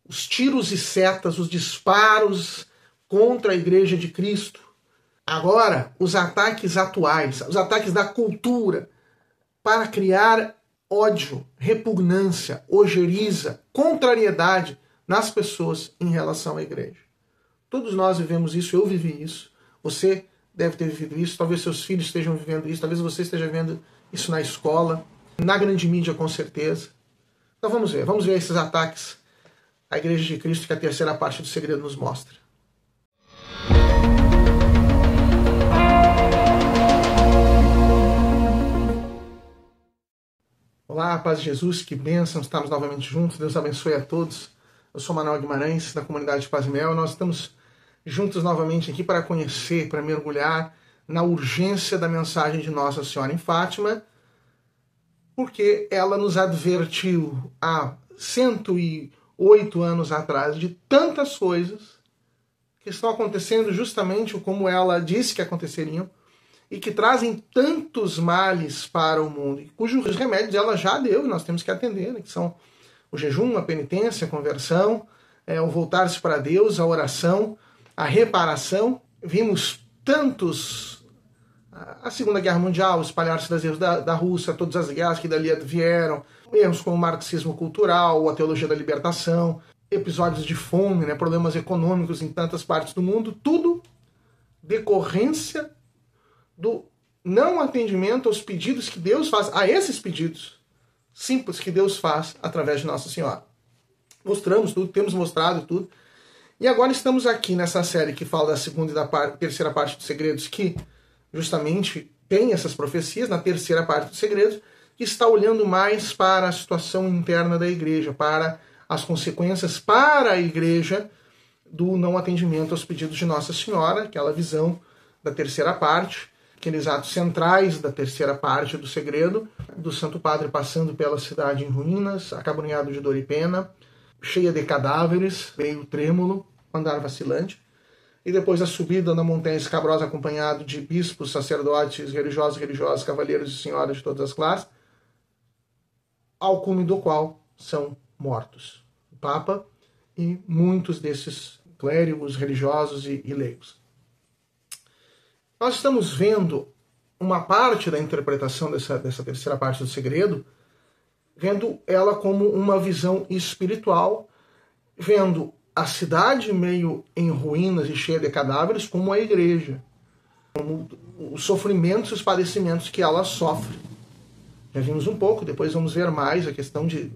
os tiros e setas, os disparos contra a Igreja de Cristo. Agora, os ataques atuais, os ataques da cultura para criar ódio, repugnância, ojeriza, contrariedade nas pessoas em relação à igreja. Todos nós vivemos isso, eu vivi isso, você deve ter vivido isso, talvez seus filhos estejam vivendo isso, talvez você esteja vendo isso na escola, na grande mídia com certeza. Então vamos ver esses ataques à Igreja de Cristo que a terceira parte do segredo nos mostra. Olá, paz de Jesus, que bênção, estamos novamente juntos, Deus abençoe a todos. Eu sou Manuel Guimarães, da comunidade Paz e Mel, nós estamos juntos novamente aqui para conhecer, para mergulhar na urgência da mensagem de Nossa Senhora em Fátima, porque ela nos advertiu há 108 anos atrás de tantas coisas que estão acontecendo justamente como ela disse que aconteceriam, e que trazem tantos males para o mundo, cujos remédios ela já deu e nós temos que atender, né, que são o jejum, a penitência, a conversão, o voltar-se para Deus, a oração, a reparação. Vimos tantos, a Segunda Guerra Mundial, o espalhar-se das erros da Rússia, todas as guerras que dali vieram, erros como o marxismo cultural, a teologia da libertação, episódios de fome, né, problemas econômicos em tantas partes do mundo, tudo decorrência do não atendimento aos pedidos que Deus faz, a esses pedidos simples que Deus faz através de Nossa Senhora. Mostramos tudo, temos mostrado tudo, e agora estamos aqui nessa série que fala da segunda e da terceira parte dos segredos, que justamente tem essas profecias, na terceira parte dos segredos, que está olhando mais para a situação interna da igreja, para as consequências para a igreja do não atendimento aos pedidos de Nossa Senhora, aquela visão da terceira parte, aqueles atos centrais da terceira parte do segredo, do Santo Padre passando pela cidade em ruínas, acabrunhado de dor e pena, cheia de cadáveres, meio trêmulo, andar vacilante, e depois a subida na montanha escabrosa acompanhado de bispos, sacerdotes, religiosas, cavalheiros e senhoras de todas as classes, ao cume do qual são mortos o Papa e muitos desses clérigos, religiosos e leigos. Nós estamos vendo uma parte da interpretação dessa terceira parte do segredo, vendo ela como uma visão espiritual, vendo a cidade meio em ruínas e cheia de cadáveres como a igreja, como os sofrimentos e os padecimentos que ela sofre. Já vimos um pouco, depois vamos ver mais a questão de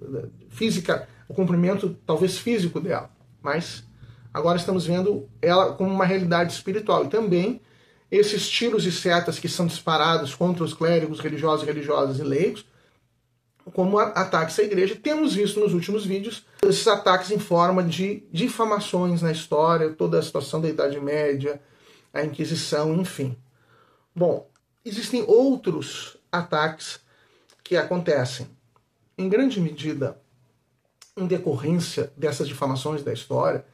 física, o cumprimento talvez físico dela, mas agora estamos vendo ela como uma realidade espiritual e também esses tiros e setas que são disparados contra os clérigos, religiosas e leigos, como ataques à igreja. Temos visto nos últimos vídeos esses ataques em forma de difamações na história, toda a situação da Idade Média, a Inquisição, enfim. Bom, existem outros ataques que acontecem, em grande medida, em decorrência dessas difamações da história,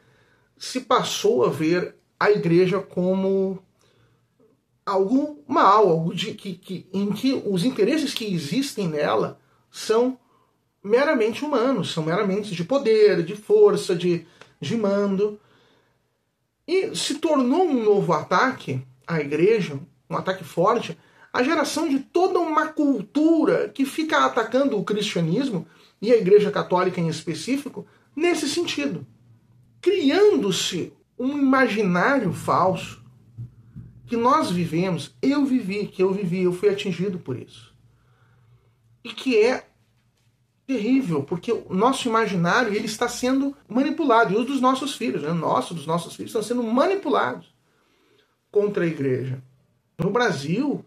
se passou a ver a igreja como algo mal, em que os interesses que existem nela são meramente humanos, são meramente de poder, de força, de mando. E se tornou um novo ataque à igreja, um ataque forte, a geração de toda uma cultura que fica atacando o cristianismo e a Igreja Católica em específico nesse sentido, criando-se um imaginário falso que nós vivemos, eu fui atingido por isso. E que é terrível, porque o nosso imaginário ele está sendo manipulado, e os dos nossos filhos, né? Dos nossos filhos, estão sendo manipulados contra a igreja. No Brasil,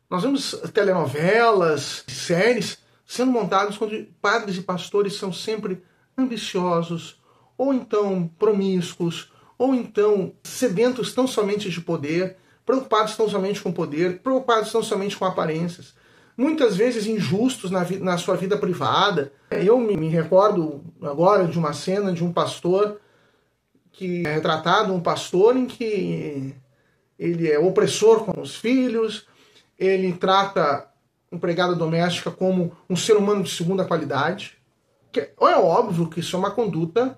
nós vemos telenovelas, séries sendo montadas onde padres e pastores são sempre ambiciosos, ou então promíscuos, ou então sedentos tão somente de poder, preocupados tão somente com poder, preocupados tão somente com aparências, muitas vezes injustos na sua vida privada. Eu me recordo agora de uma cena de um pastor, que é retratado um pastor em que ele é opressor com os filhos, ele trata a empregada doméstica como um ser humano de segunda qualidade. É óbvio que isso é uma conduta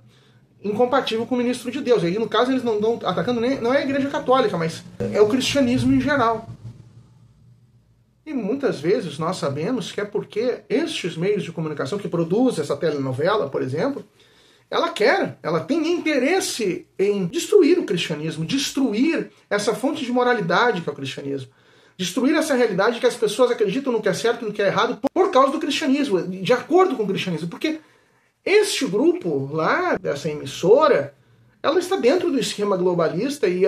incompatível com o ministro de Deus. E aí, no caso, eles não estão atacando não é a Igreja Católica, mas é o cristianismo em geral. E muitas vezes nós sabemos que é porque estes meios de comunicação que produzem essa telenovela, por exemplo, ela tem interesse em destruir o cristianismo, destruir essa fonte de moralidade que é o cristianismo, destruir essa realidade que as pessoas acreditam no que é certo e no que é errado por causa do cristianismo, de acordo com o cristianismo. Porque este grupo lá, dessa emissora, ela está dentro do esquema globalista e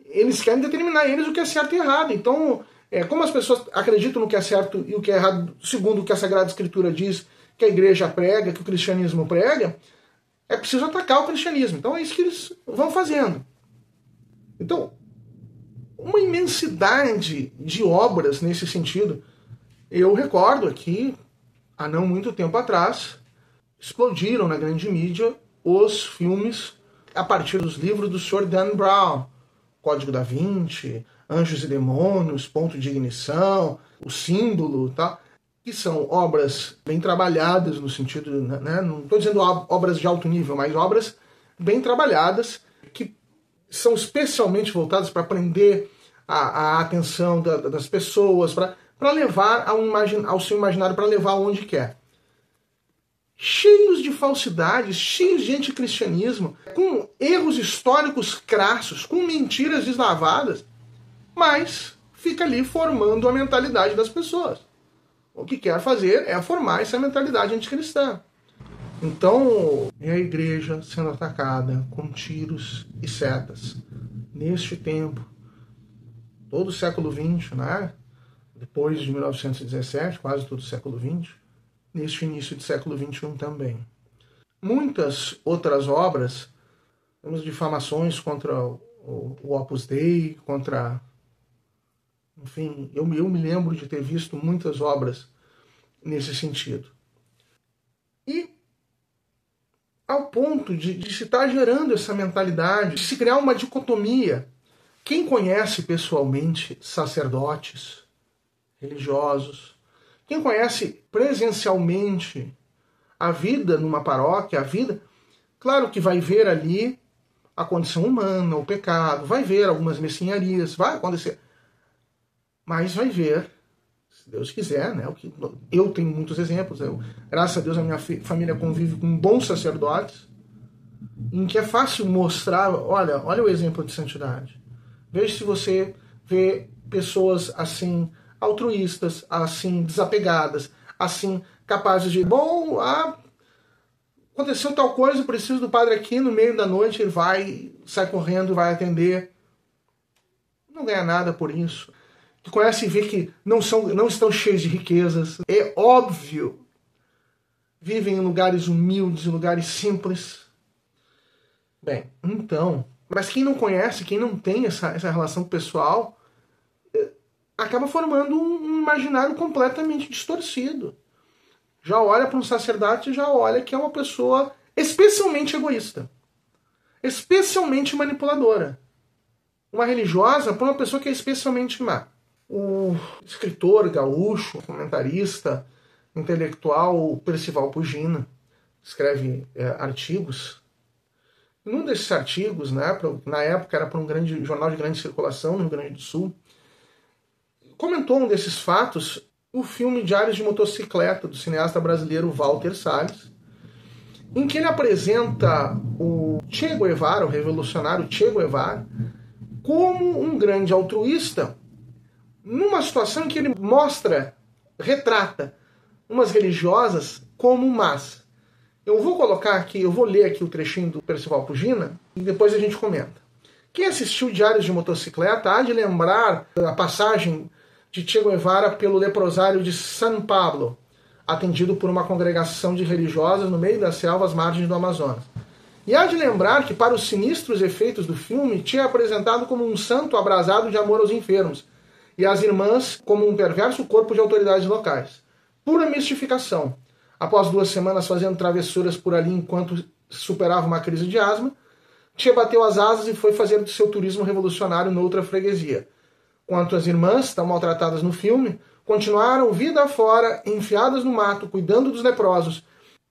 eles querem determinar eles o que é certo e errado. Então, como as pessoas acreditam no que é certo e o que é errado, segundo o que a Sagrada Escritura diz, que a igreja prega, que o cristianismo prega, é preciso atacar o cristianismo. Então é isso que eles vão fazendo. Então, uma imensidade de obras nesse sentido. Eu recordo aqui, há não muito tempo atrás, explodiram na grande mídia os filmes a partir dos livros do Sr. Dan Brown, Código da Vinci, Anjos e Demônios, Ponto de Ignição, O Símbolo, tá? Que são obras bem trabalhadas no sentido, né? Não estou dizendo obras de alto nível, mas obras bem trabalhadas, que são especialmente voltadas para prender a atenção das pessoas, para levar ao seu imaginário, para levar aonde quer. Cheios de falsidades, cheios de anticristianismo, com erros históricos crassos, com mentiras deslavadas, mas fica ali formando a mentalidade das pessoas. O que quer fazer é formar essa mentalidade anticristã. Então, é a igreja sendo atacada com tiros e setas. Neste tempo, todo o século XX, né? Depois de 1917, quase todo o século XX, neste início do século XXI também. Muitas outras obras, temos difamações contra o Opus Dei, contra... Enfim, eu me lembro de ter visto muitas obras nesse sentido. E ao ponto de se estar gerando essa mentalidade, de se criar uma dicotomia. Quem conhece pessoalmente sacerdotes, religiosos, quem conhece presencialmente a vida numa paróquia, a vida, claro que vai ver ali a condição humana, o pecado, vai ver algumas mesquinharias, vai acontecer. Mas vai ver, se Deus quiser, né? Eu tenho muitos exemplos. Graças a Deus, a minha família convive com bons sacerdotes, em que é fácil mostrar, olha o exemplo de santidade. Veja se você vê pessoas assim, altruístas, assim, desapegadas, assim, capazes de, aconteceu tal coisa, preciso do padre aqui, no meio da noite ele sai correndo, vai atender. Não ganha nada por isso. Que conhece e vê que não estão cheios de riquezas. É óbvio. Vivem em lugares humildes, em lugares simples. Bem, então... Mas quem não conhece, quem não tem essa relação pessoal, acaba formando um imaginário completamente distorcido. Já olha para um sacerdote e já olha que é uma pessoa especialmente egoísta. Especialmente manipuladora. Uma religiosa para uma pessoa que é especialmente má. O escritor gaúcho, comentarista, intelectual Percival Pugina, escreve artigos. Num desses artigos, né, na época era para um jornal de grande circulação no Rio Grande do Sul, comentou um desses fatos, o filme Diários de Motocicleta, do cineasta brasileiro Walter Salles, em que ele apresenta o Che Guevara, o revolucionário Che Guevara, como um grande altruísta, numa situação em que ele retrata umas religiosas como más. Eu vou colocar aqui, eu vou ler aqui o trechinho do Percival Pugina e depois a gente comenta. Quem assistiu Diários de Motocicleta há de lembrar a passagem de Che Guevara pelo leprosário de São Pablo, atendido por uma congregação de religiosas no meio das selvas às margens do Amazonas. E há de lembrar que, para os sinistros efeitos do filme, Che é apresentado como um santo abrasado de amor aos enfermos, e as irmãs como um perverso corpo de autoridades locais. Pura mistificação. Após 2 semanas fazendo travessuras por ali enquanto superava uma crise de asma, Che bateu as asas e foi fazer seu turismo revolucionário noutra freguesia. Quanto as irmãs, tão maltratadas no filme, continuaram vida afora, enfiadas no mato, cuidando dos leprosos,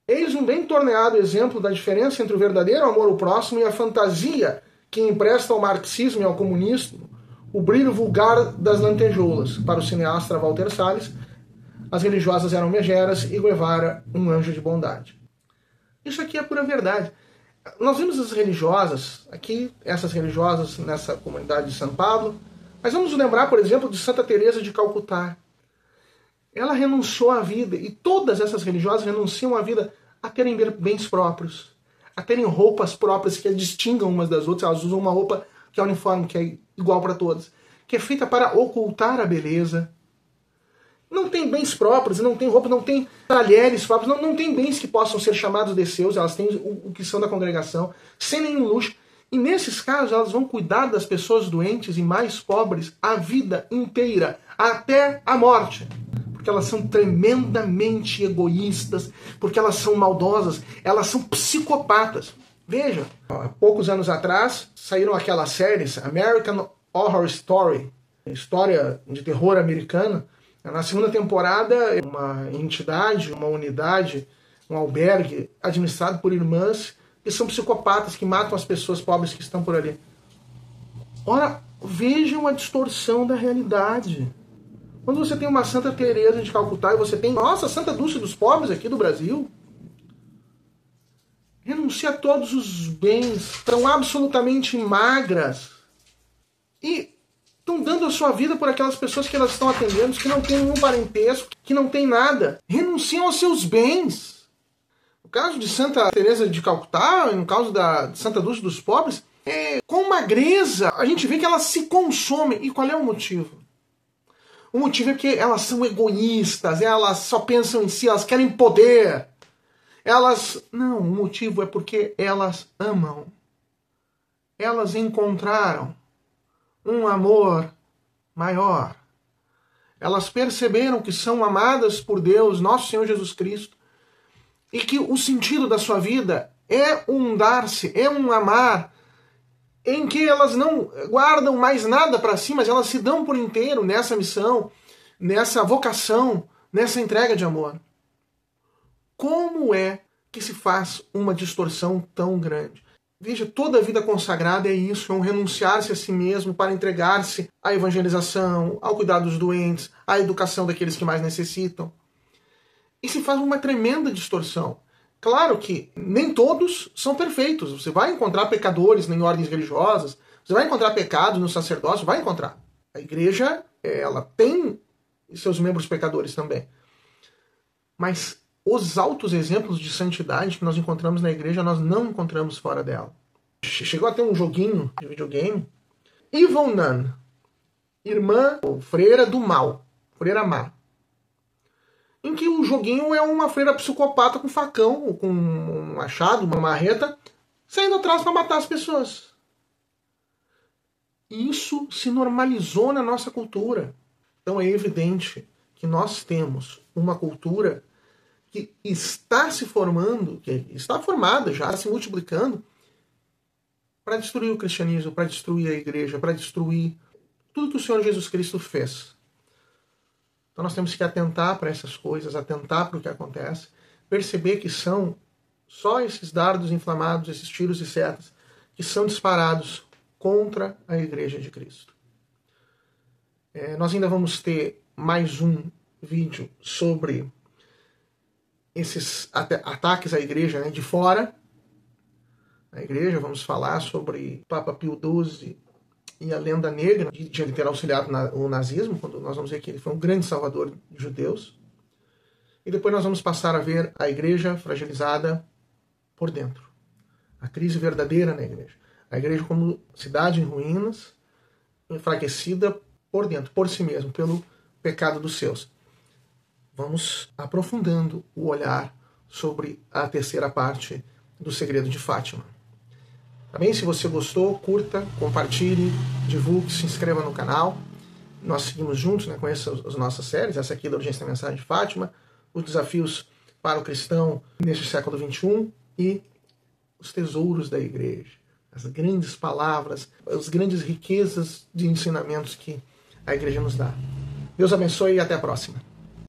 Eis um bem torneado exemplo da diferença entre o verdadeiro amor ao próximo e a fantasia que empresta ao marxismo e ao comunismo o brilho vulgar das lantejoulas. Para o cineasta Walter Salles, as religiosas eram megeras e Guevara um anjo de bondade. Isso aqui é pura verdade. Nós vimos as religiosas, aqui, essas religiosas nessa comunidade de São Paulo, mas vamos lembrar, por exemplo, de Santa Teresa de Calcutá. Ela renunciou à vida, e todas essas religiosas renunciam à vida a terem bens próprios, a terem roupas próprias que as distingam umas das outras. Elas usam uma roupa que é uniforme, que é igual para todas, que é feita para ocultar a beleza. Não tem bens próprios, não tem roupa, não tem talheres próprios, não tem bens que possam ser chamados de seus, elas têm o que são da congregação, sem nenhum luxo. E nesses casos elas vão cuidar das pessoas doentes e mais pobres a vida inteira, até a morte. Porque elas são tremendamente egoístas, porque elas são maldosas, elas são psicopatas. Veja, há poucos anos atrás saíram aquelas séries American Horror Story, história de terror americana. Na segunda temporada, uma entidade, uma unidade, um albergue administrado por irmãs que são psicopatas, que matam as pessoas pobres que estão por ali. Ora, vejam a distorção da realidade. Quando você tem uma Santa Teresa de Calcutá e você tem, nossa, Santa Dulce dos Pobres aqui do Brasil, renuncia a todos os bens, estão absolutamente magras e estão dando a sua vida por aquelas pessoas que elas estão atendendo, que não têm nenhum parentesco, que não têm nada. Renunciam aos seus bens. No caso de Santa Teresa de Calcutá, no caso da Santa Dulce dos Pobres, com magreza, a gente vê que elas se consomem. E qual é o motivo? O motivo é porque elas são egoístas, elas só pensam em si, elas querem poder. Não, o motivo é porque elas amam. Elas encontraram um amor maior. Elas perceberam que são amadas por Deus, nosso Senhor Jesus Cristo, e que o sentido da sua vida é um dar-se, é um amar, em que elas não guardam mais nada para si, mas elas se dão por inteiro nessa missão, nessa vocação, nessa entrega de amor. Como é que se faz uma distorção tão grande? Veja, toda a vida consagrada é isso, é um renunciar-se a si mesmo para entregar-se à evangelização, ao cuidado dos doentes, à educação daqueles que mais necessitam. E se faz uma tremenda distorção. Claro que nem todos são perfeitos. Você vai encontrar pecadores em ordens religiosas, você vai encontrar pecados no sacerdócio, vai encontrar. A igreja, ela tem seus membros pecadores também. Mas os altos exemplos de santidade que nós encontramos na igreja, nós não encontramos fora dela. Chegou a ter um joguinho de videogame. Evil Nun, irmã ou freira do mal, freira má. Em que o joguinho é uma freira psicopata com facão, com um machado, uma marreta, saindo atrás para matar as pessoas. E isso se normalizou na nossa cultura. Então é evidente que nós temos uma cultura que está se formando, que está formada já, se multiplicando, para destruir o cristianismo, para destruir a igreja, para destruir tudo que o Senhor Jesus Cristo fez. Então nós temos que atentar para essas coisas, atentar para o que acontece, perceber que são só esses dardos inflamados, esses tiros e setas, que são disparados contra a igreja de Cristo. Nós ainda vamos ter mais um vídeo sobre esses ataques à igreja, né, de fora. A igreja, vamos falar sobre Papa Pio XII e a lenda negra de ele ter auxiliado o nazismo, quando nós vamos ver que ele foi um grande salvador de judeus. E depois nós vamos passar a ver a igreja fragilizada por dentro. A crise verdadeira na igreja. A igreja como cidade em ruínas, enfraquecida por dentro, por si mesmo, pelo pecado dos seus. Vamos aprofundando o olhar sobre a terceira parte do Segredo de Fátima. Também, se você gostou, curta, compartilhe, divulgue, se inscreva no canal. Nós seguimos juntos, né, com as nossas séries, essa aqui da Urgência da Mensagem de Fátima, os desafios para o cristão neste século XXI e os tesouros da igreja, as grandes palavras, as grandes riquezas de ensinamentos que a igreja nos dá. Deus abençoe e até a próxima.